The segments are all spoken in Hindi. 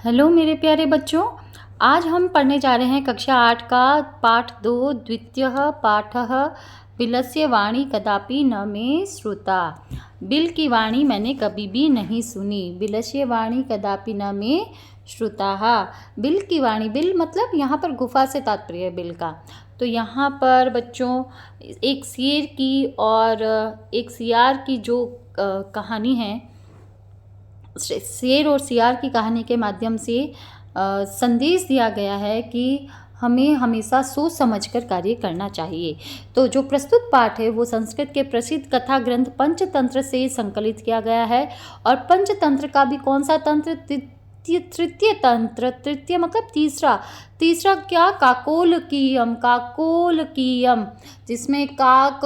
हेलो मेरे प्यारे बच्चों। आज हम पढ़ने जा रहे हैं कक्षा 8 का पाठ 2 द्वितीयः पाठः बिलस्य वाणी कदापि न मे श्रुता। बिल की वाणी मैंने कभी भी नहीं सुनी। बिलस्य वाणी कदापि न मे श्रुताः। बिल की वाणी, बिल मतलब यहाँ पर गुफा से तात्पर्य है बिल का। तो यहाँ पर बच्चों एक शेर की और एक सियार की जो कहानी है, शेर और सियार की कहानी के माध्यम से संदेश दिया गया है कि हमें हमेशा सोच समझकर कार्य करना चाहिए। तो जो प्रस्तुत पाठ है वो संस्कृत के प्रसिद्ध कथा ग्रंथ पंचतंत्र से संकलित किया गया है। और पंचतंत्र का भी कौन सा तंत्र? तृतीय तंत्र। तृतीय मतलब तीसरा। तीसरा क्या? काकोलकीयम, जिसमें काक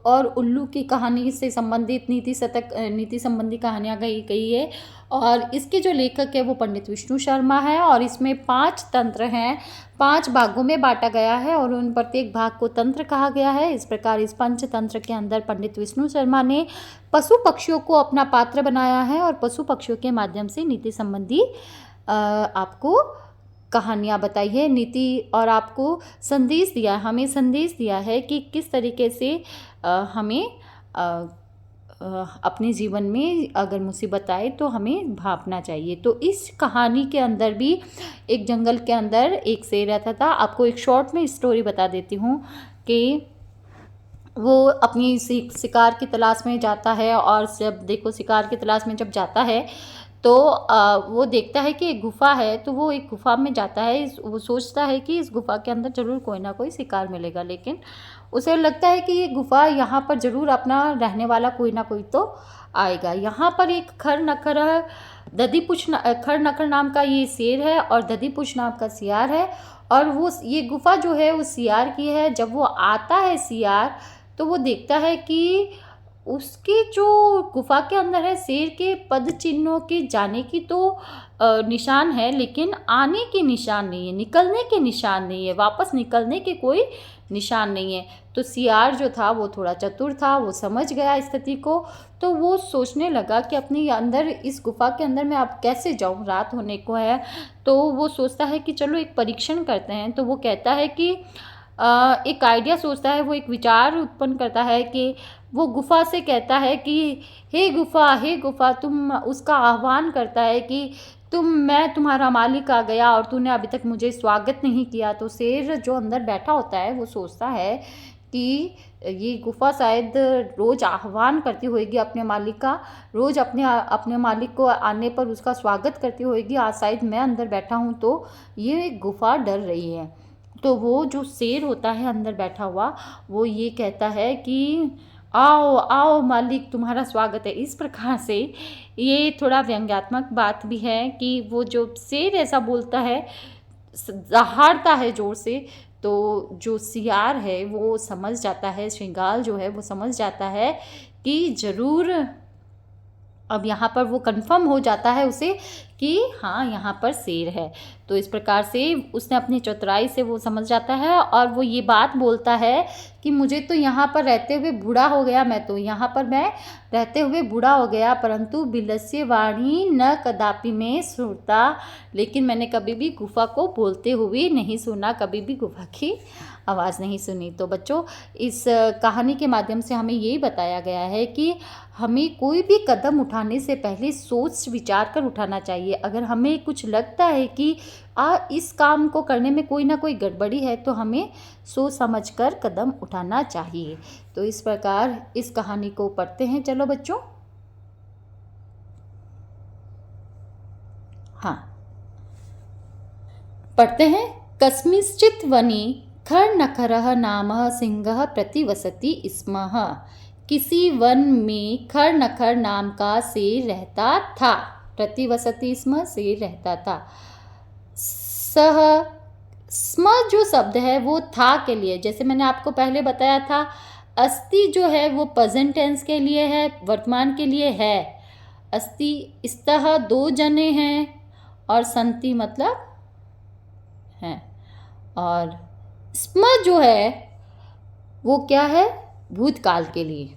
और उल्लू की कहानी से संबंधित नीति संबंधी कहानियाँ गई है। और इसके जो लेखक है वो पंडित विष्णु शर्मा है। और इसमें 5 तंत्र हैं, 5 भागों में बांटा गया है और उन प्रत्येक भाग को तंत्र कहा गया है। इस प्रकार इस पंचतंत्र के अंदर पंडित विष्णु शर्मा ने पशु पक्षियों को अपना पात्र बनाया है और पशु पक्षियों के माध्यम से नीति संबंधी आपको कहानियाँ बताई है, नीति, और आपको संदेश दिया, हमें संदेश दिया है कि किस तरीके से हमें अपने जीवन में अगर मुसीबत आए तो हमें भापना चाहिए। तो इस कहानी के अंदर भी एक जंगल के अंदर एक शेर रहता था। आपको एक शॉर्ट में स्टोरी बता देती हूँ कि वो अपनी शिकार की तलाश में जाता है। और जब देखो शिकार की तलाश में जब जाता है तो वो देखता है कि एक गुफा है। तो वो एक गुफा में जाता है। वो सोचता है कि इस गुफा के अंदर ज़रूर कोई ना कोई शिकार मिलेगा, लेकिन उसे लगता है कि ये गुफा, यहाँ पर ज़रूर अपना रहने वाला कोई ना कोई तो आएगा। यहाँ पर एक खर नखर नाम का ये शेर है और दधीपुछ नाम का सियार है। और वो ये गुफा जो है उस सियार की है। जब वो आता है सियार तो वो देखता है कि उसके जो गुफा के अंदर है शेर के पद चिन्हों के जाने की तो निशान है, लेकिन आने के निशान नहीं है, निकलने के निशान नहीं है, वापस निकलने के कोई निशान नहीं है। तो सियार जो था वो थोड़ा चतुर था, वो समझ गया स्थिति को। तो वो सोचने लगा कि अपने अंदर, इस गुफा के अंदर मैं अब कैसे जाऊं, रात होने को है। तो वो सोचता है कि चलो एक परीक्षण करते हैं। तो वो कहता है कि एक आइडिया सोचता है, वो एक विचार उत्पन्न करता है कि वो गुफा से कहता है कि हे गुफा, तुम, उसका आह्वान करता है कि मैं तुम्हारा मालिक आ गया और तूने अभी तक मुझे स्वागत नहीं किया। तो शेर जो अंदर बैठा होता है वो सोचता है कि ये गुफा शायद रोज़ आह्वान करती होगी अपने मालिक का, रोज़ अपने मालिक को आने पर उसका स्वागत करती होगी। आज शायद मैं अंदर बैठा हूँ तो ये गुफा डर रही है। तो वो जो शेर होता है अंदर बैठा हुआ, वो ये कहता है कि आओ आओ मालिक, तुम्हारा स्वागत है। इस प्रकार से ये थोड़ा व्यंग्यात्मक बात भी है कि वो जो शेर ऐसा बोलता है, दहाड़ता है जोर से, तो जो सियार है वो समझ जाता है, श्रृंगाल जो है वो समझ जाता है कि ज़रूर अब यहाँ पर वो कंफर्म हो जाता है उसे कि हाँ यहाँ पर शेर है। तो इस प्रकार से उसने अपनी चतुराई से वो समझ जाता है और वो ये बात बोलता है कि मुझे तो यहाँ पर रहते हुए बूढ़ा हो गया, मैं रहते हुए बूढ़ा हो गया, परंतु बिलस्य वाणी न कदापि में सुनता, लेकिन मैंने कभी भी गुफा को बोलते हुए नहीं सुना, कभी भी गुफा की आवाज़ नहीं सुनी। तो बच्चों, इस कहानी के माध्यम से हमें यही बताया गया है कि हमें कोई भी कदम उठाने से पहले सोच विचार कर उठाना चाहिए। अगर हमें कुछ लगता है कि इस काम को करने में कोई ना कोई गड़बड़ी है तो हमें सोच समझकर कदम उठाना चाहिए। तो इस प्रकार इस कहानी को पढ़ते हैं। चलो बच्चों, हाँ पढ़ते हैं। कस्मिंश्चित् वने खरनखरः नाम सिंहः प्रतिवसति स्म। किसी वन में खरनखर नाम का शेर रहता था। प्रतिवसति स्म, शेर रहता था। सह, स्म जो शब्द है वो था के लिए, जैसे मैंने आपको पहले बताया था, अस्ति जो है वो प्रेजेंट टेंस के लिए है, वर्तमान के लिए है। अस्ति, स्तः 2 जने हैं और संति मतलब हैं। और स्म जो है वो क्या है? भूतकाल के लिए।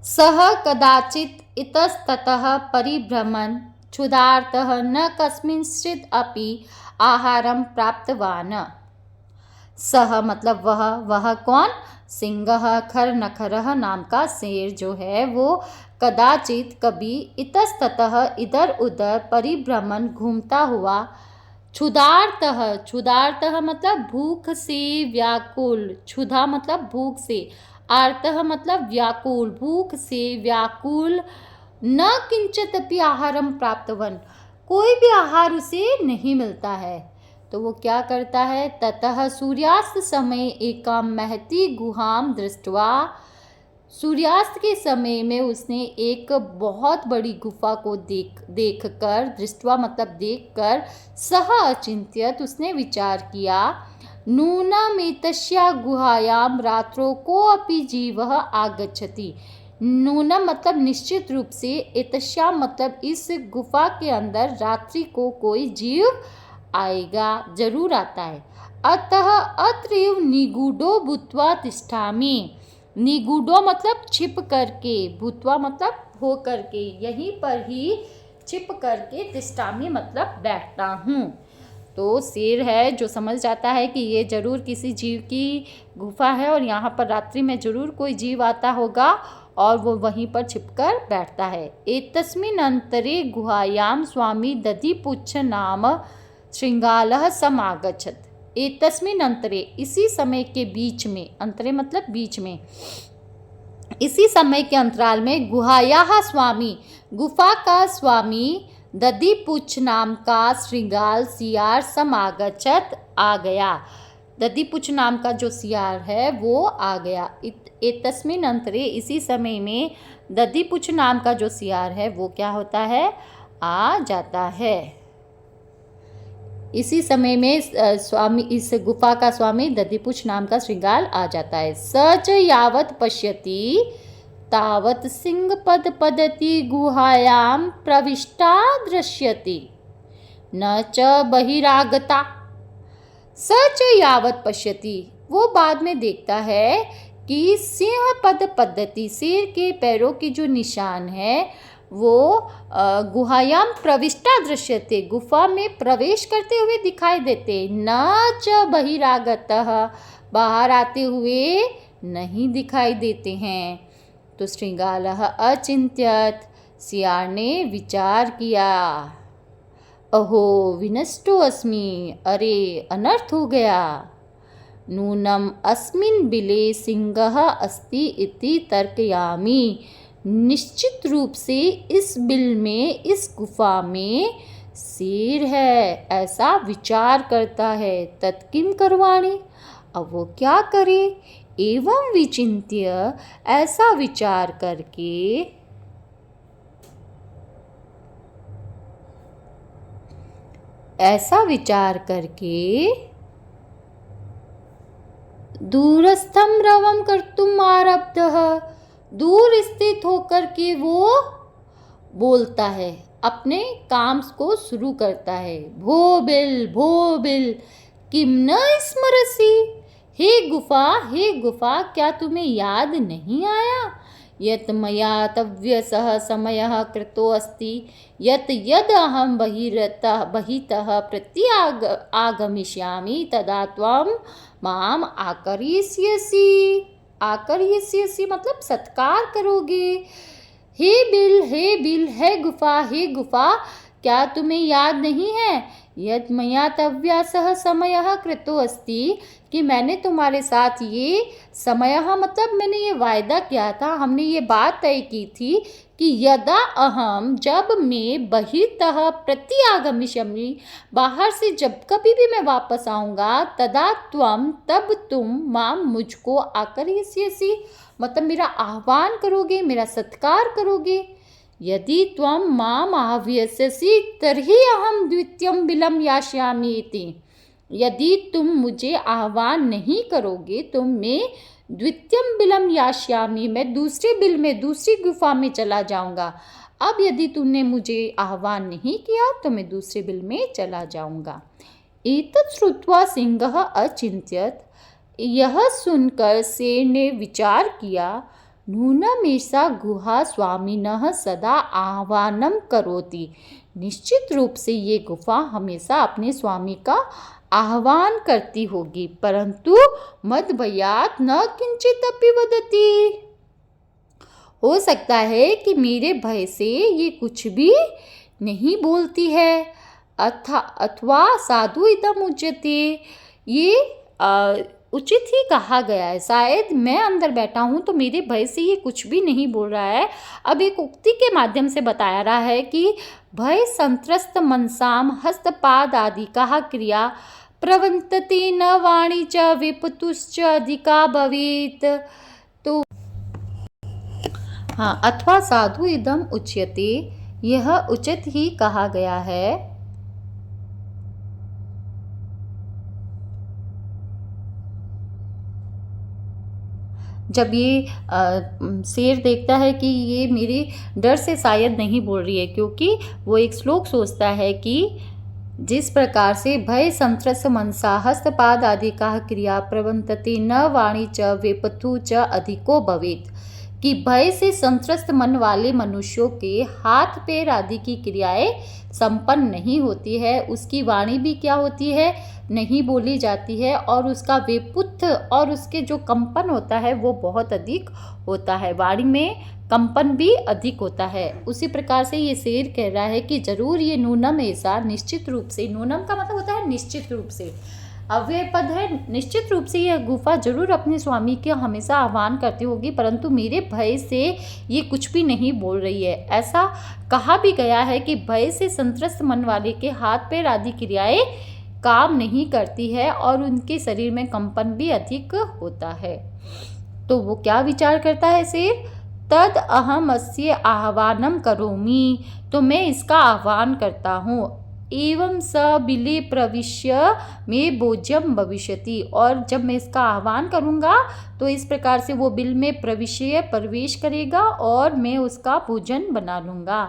सह कदाचित इतस्ततः परिभ्रमन् क्षुधार्तः न कस्मिंश्चित् अपि आहारं प्राप्तवान्। सह मतलब वह कौन? सिंहः खरनखरः नाम का शेर जो है वो कदाचित कभी इतस्ततः इधर उधर परिभ्रमण घूमता हुआ क्षुधार्तः मतलब भूख से व्याकुल, क्षुधा मतलब भूख से, आर्तः मतलब व्याकुल, भूख से व्याकुल, न किंचिदपि आहारम प्राप्तवन, कोई भी आहार उसे नहीं मिलता है। तो वो क्या करता है? ततः सूर्यास्त समय एकाम महती गुहाम दृष्ट्वा, सूर्यास्त के समय में उसने एक बहुत बड़ी गुफा को देखकर, दृष्ट्वा मतलब देखकर, सह अचिंत्यत उसने विचार किया, नूनमेतस्या गुहायाम रात्रो को अपि जीवः आगच्छति। नूनम मतलब निश्चित रूप से, एतस्या मतलब इस गुफा के अंदर रात्रि को कोई जीव आएगा, जरूर आता है। अतः अत्रैव निगूढ़ो भूत्वा तिष्ठामि, निगूढ़ो मतलब छिप करके, भूत्वा मतलब हो करके, यहीं पर ही छिप करके, तिष्ठामि मतलब बैठता हूँ। तो शेर है जो समझ जाता है कि ये जरूर किसी जीव की गुफा है और यहाँ पर रात्रि में जरूर कोई जीव आता होगा और वो वहीं पर छिपकर बैठता है। एतस्मिन् अंतरे गुहायाम स्वामी दधिपुच्छ नाम श्रृंगालः समागच्छत्। एतस्मिन् अंतरे इसी समय के बीच में, अंतरे मतलब बीच में, इसी समय के अंतराल में गुहायाः स्वामी, गुफा का स्वामी, दधिपुच्छ नाम का श्रृंगाल सियार समागच्छत् आ गया। दधिपुच्छ नाम का जो सियार है वो आ गया। एतस्मिन् अंतरे इसी समय में दधिपुच्छ नाम का जो सियार है वो क्या होता है? आ जाता है। इसी समय में स्वामी, इस गुफा का स्वामी दधिपुच्छ नाम का श्रृंगाल आ जाता है। सच यावत पश्यति तावत सिंह पद पदति गुहायाम प्रविष्टा दृश्यति न च बहिरागता। सच यावत पश्यति, वो बाद में देखता है कि सिंह पद पद्धति, शेर के पैरों की जो निशान है वो गुहायाम प्रविष्टा दृश्यते, गुफा में प्रवेश करते हुए दिखाई देते, न च बहिरागतः, बाहर आते हुए नहीं दिखाई देते हैं। तो श्रृंगालः अचिंत्यत, सियार ने विचार किया, अहो विनष्टो अस्मि, अरे अनर्थ हो गया। नूनम अस्मिन् बिले सिंहः अस्ति इति तर्कयामि, निश्चित रूप से इस बिल में, इस गुफा में शेर है, ऐसा विचार करता है। तत्किम करवाणी, अब वो क्या करे? एवं विचिन्त्य, ऐसा विचार करके, ऐसा विचार करके दूरस्थम रवम कर्तुम आरब्धः, दूर स्थित होकर के वो बोलता है, अपने काम को शुरू करता है। भो बिल किम न स्मरसि, हे गुफा क्या तुम्हें याद नहीं आया? यत् मया तव्यसः समयः कृतो अस्ति, यत् यद् अहं बहितः आगमिष्यामि तदा त्वं माम आकर्षयसि। आकर्षयसि मतलब सत्कार करोगे। हे बिल, हे गुफा, क्या तुम्हें याद नहीं है? यत् मया तव्यासः समयः कृतो अस्ति, कि मैंने तुम्हारे साथ ये समयः मतलब मैंने ये वायदा किया था, हमने ये बात तय की थी कि यदा अहम, जब मैं बहितः प्रत्यागमिष्यामि, बाहर से जब कभी भी मैं वापस आऊँगा, तदा त्वम, तब तुम, माम मुझको आकर्षयसि मतलब मेरा आह्वान करोगे, मेरा सत्कार करोगे। यदि त्वं माम आह्वयसि तर्हि अहम द्वितीयं बिलं यास्यामि इति, यदि तुम मुझे आह्वान नहीं करोगे तो मैं द्वितीयं बिलं यास्यामि, मैं दूसरे बिल में, दूसरी गुफा में चला जाऊंगा। अब यदि तुमने मुझे आह्वान नहीं किया तो मैं दूसरे बिल में चला जाऊंगा। एतत् श्रुत्वा सिंहः अचिन्त्यत, यह सुनकर शेर ने विचार किया, नूनमेषा गुहा स्वामिनः सदा आह्वानं करोति, निश्चित रूप से ये गुफा हमेशा अपने स्वामी का आह्वान करती होगी, परंतु मद भयात न किंचित अपि वदति। हो सकता है कि मेरे भय से ये कुछ भी नहीं बोलती है। अथवा साधु इदम उच्यते, ये उचित ही कहा गया है। शायद मैं अंदर बैठा हूँ तो मेरे भय से ये कुछ भी नहीं बोल रहा है। अब एक उक्ति के माध्यम से बताया रहा है कि भय संत्रस्त मनसाम हस्तपाद आदि कहा क्रिया प्रवंतते न वाणी च विपतुश्च अधिका भवेत। तो हाँ, अथवा साधु इदम उच्यते, यह उचित ही कहा गया है। जब ये शेर देखता है कि ये मेरे डर से शायद नहीं बोल रही है, क्योंकि वो एक श्लोक सोचता है कि जिस प्रकार से भय संत्रस्त मनसा हस्तपाद आदि का क्रिया प्रवंतते न वाणी च विपथु च अधिको भवेत, कि भय से संत्रस्त मन वाले मनुष्यों के हाथ पैर आदि की क्रियाएं संपन्न नहीं होती है, उसकी वाणी भी क्या होती है, नहीं बोली जाती है, और उसका वेपुत्थ और उसके जो कंपन होता है वो बहुत अधिक होता है, वाणी में कंपन भी अधिक होता है। उसी प्रकार से ये शेर कह रहा है कि जरूर ये नूनम ऐसा निश्चित रूप से, नूनम का मतलब होता है निश्चित रूप से, अव्यय पद है, निश्चित रूप से यह गुफा जरूर अपने स्वामी के हमेशा आह्वान करती होगी, परंतु मेरे भय से ये कुछ भी नहीं बोल रही है। ऐसा कहा भी गया है कि भय से संत्रस्त मन वाले के हाथ पैर आदि क्रियाएं काम नहीं करती है और उनके शरीर में कंपन भी अधिक होता है। तो वो क्या विचार करता है शेर, तद अहम अस्य आह्वानम करोमि, तो मैं इसका आह्वान करता हूँ, एवं स बिले प्रविश्य में भोज्यम भविष्यति, और जब मैं इसका आह्वान करूँगा तो इस प्रकार से वो बिल में प्रवेश करेगा और मैं उसका भोजन बना लूँगा।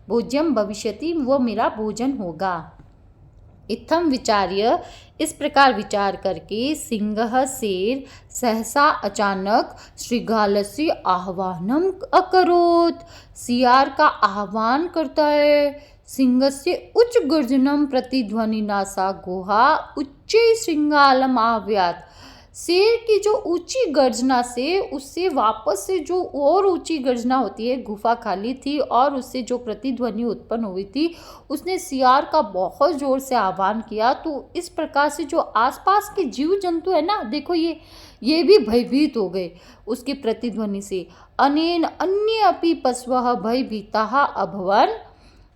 भोज्यम भविष्यति, वो मेरा भोजन होगा। इत्थम विचार्य, इस प्रकार विचार करके सिंह शेर सहसा अचानक श्रृगालस्य आह्वानम अकरोत्, सियार का आह्वान करता है। सिंहस्य उच्च गर्जनम प्रतिध्वनिना सा गुहा उच्चै श्रृंगालम आव्यात, शेर की जो ऊंची गर्जना से उससे वापस से जो और ऊंची गर्जना होती है, गुफा खाली थी और उससे जो प्रतिध्वनि उत्पन्न हुई थी, उसने सियार का बहुत जोर से आह्वान किया। तो इस प्रकार से जो आसपास के जीव जंतु है ना, देखो ये भी भयभीत हो गए उसकी प्रतिध्वनि से। अनेन अन्य अपि पशवः भयभीताः अभवन्,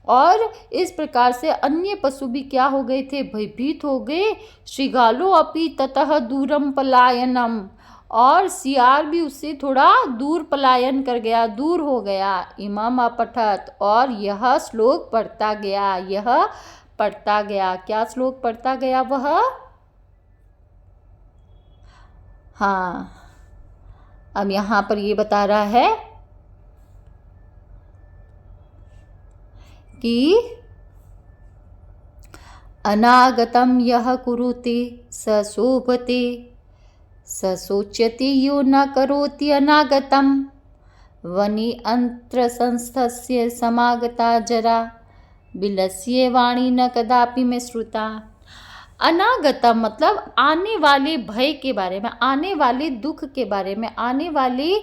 और इस प्रकार से अन्य पशु भी क्या हो गए थे, भयभीत हो गए। श्रृगालो अपि ततः दूरम पलायनम, और सियार भी उससे थोड़ा दूर पलायन कर गया, दूर हो गया। इमाम अपठत, और यह श्लोक पढ़ता गया, यह पढ़ता गया। क्या श्लोक पढ़ता गया वह, हाँ, अब यहाँ पर ये बता रहा है कि अनागतम यह कुरुते स शोभते स सोच्यते यो न करोति अनागतम, वनि अंत्र संस्थस्य समागता जरा बिलस्य वाणी न कदापि में श्रुता। अनागतम मतलब आने वाले भय के बारे में, आने वाले दुख के बारे में, आने वाले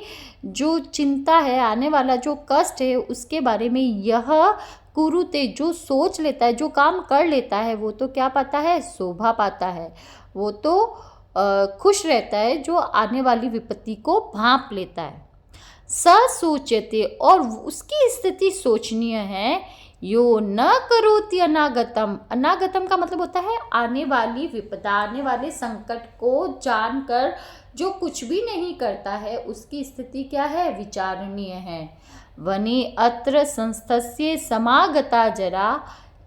जो चिंता है, आने वाला जो कष्ट है उसके बारे में यह कुरुते, जो सोच लेता है, जो काम कर लेता है, वो तो क्या पाता है, शोभा पाता है, वो तो खुश रहता है जो आने वाली विपत्ति को भांप लेता है। स सोचते, और उसकी स्थिति सोचनीय है। यो न करोति अनागतम, अनागतम का मतलब होता है आने वाली विपदा, आने वाले संकट को जानकर जो कुछ भी नहीं करता है उसकी स्थिति क्या है, विचारणीय है। वने अत्र संस्थस्य समागता जरा,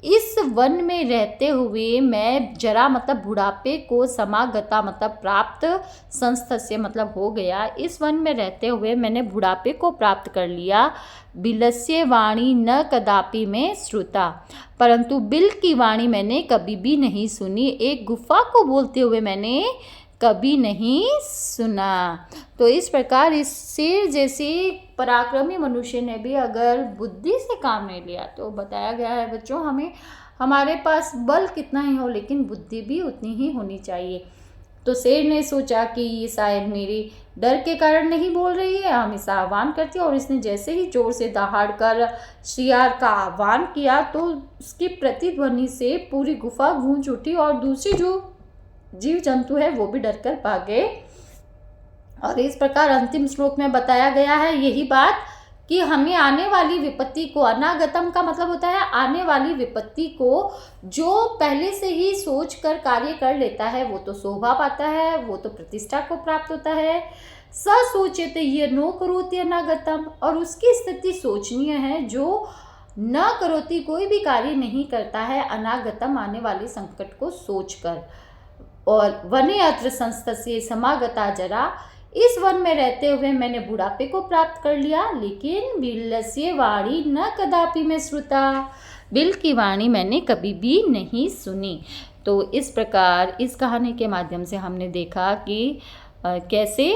इस वन में रहते हुए मैं, जरा मतलब बुढ़ापे को, समागता मतलब प्राप्त, संस्थस्य मतलब हो गया, इस वन में रहते हुए मैंने बुढ़ापे को प्राप्त कर लिया। बिलस्य वाणी न कदापि में श्रुता, परंतु बिल की वाणी मैंने कभी भी नहीं सुनी। एक गुफा को बोलते हुए मैंने कभी नहीं सुना। तो इस प्रकार इस शेर जैसे पराक्रमी मनुष्य ने भी अगर बुद्धि से काम नहीं लिया, तो बताया गया है बच्चों हमें, हमारे पास बल कितना ही हो लेकिन बुद्धि भी उतनी ही होनी चाहिए। तो शेर ने सोचा कि ये शायद मेरे डर के कारण नहीं बोल रही है, हम इसका आह्वान करते हैं। और इसने जैसे ही जोर से दहाड़ कर शियार का आह्वान किया तो उसकी प्रतिध्वनि से पूरी गुफा गूंज उठी और दूसरे जो जीव जंतु है वो भी डरकर भागे। और इस प्रकार अंतिम श्लोक में बताया गया है यही बात कि हमें आने वाली विपत्ति को, अनागतम का मतलब होता है आने वाली विपत्ति को, जो पहले से ही सोच कर कार्य कर लेता है वो तो शोभा पाता है, वो तो प्रतिष्ठा को प्राप्त होता है। स सोचेते ये नो करोति अनागतम, और उसकी स्थिति शोचनीय है जो न करोति कोई भी कार्य नहीं करता है अनागतम आने वाली संकट को सोचकर। और वने अत्र संस्तस्य समागता जरा, इस वन में रहते हुए मैंने बुढ़ापे को प्राप्त कर लिया, लेकिन बिल्लस्य वाणी न कदापि में श्रुता, बिल की वाणी मैंने कभी भी नहीं सुनी। तो इस प्रकार इस कहानी के माध्यम से हमने देखा कि कैसे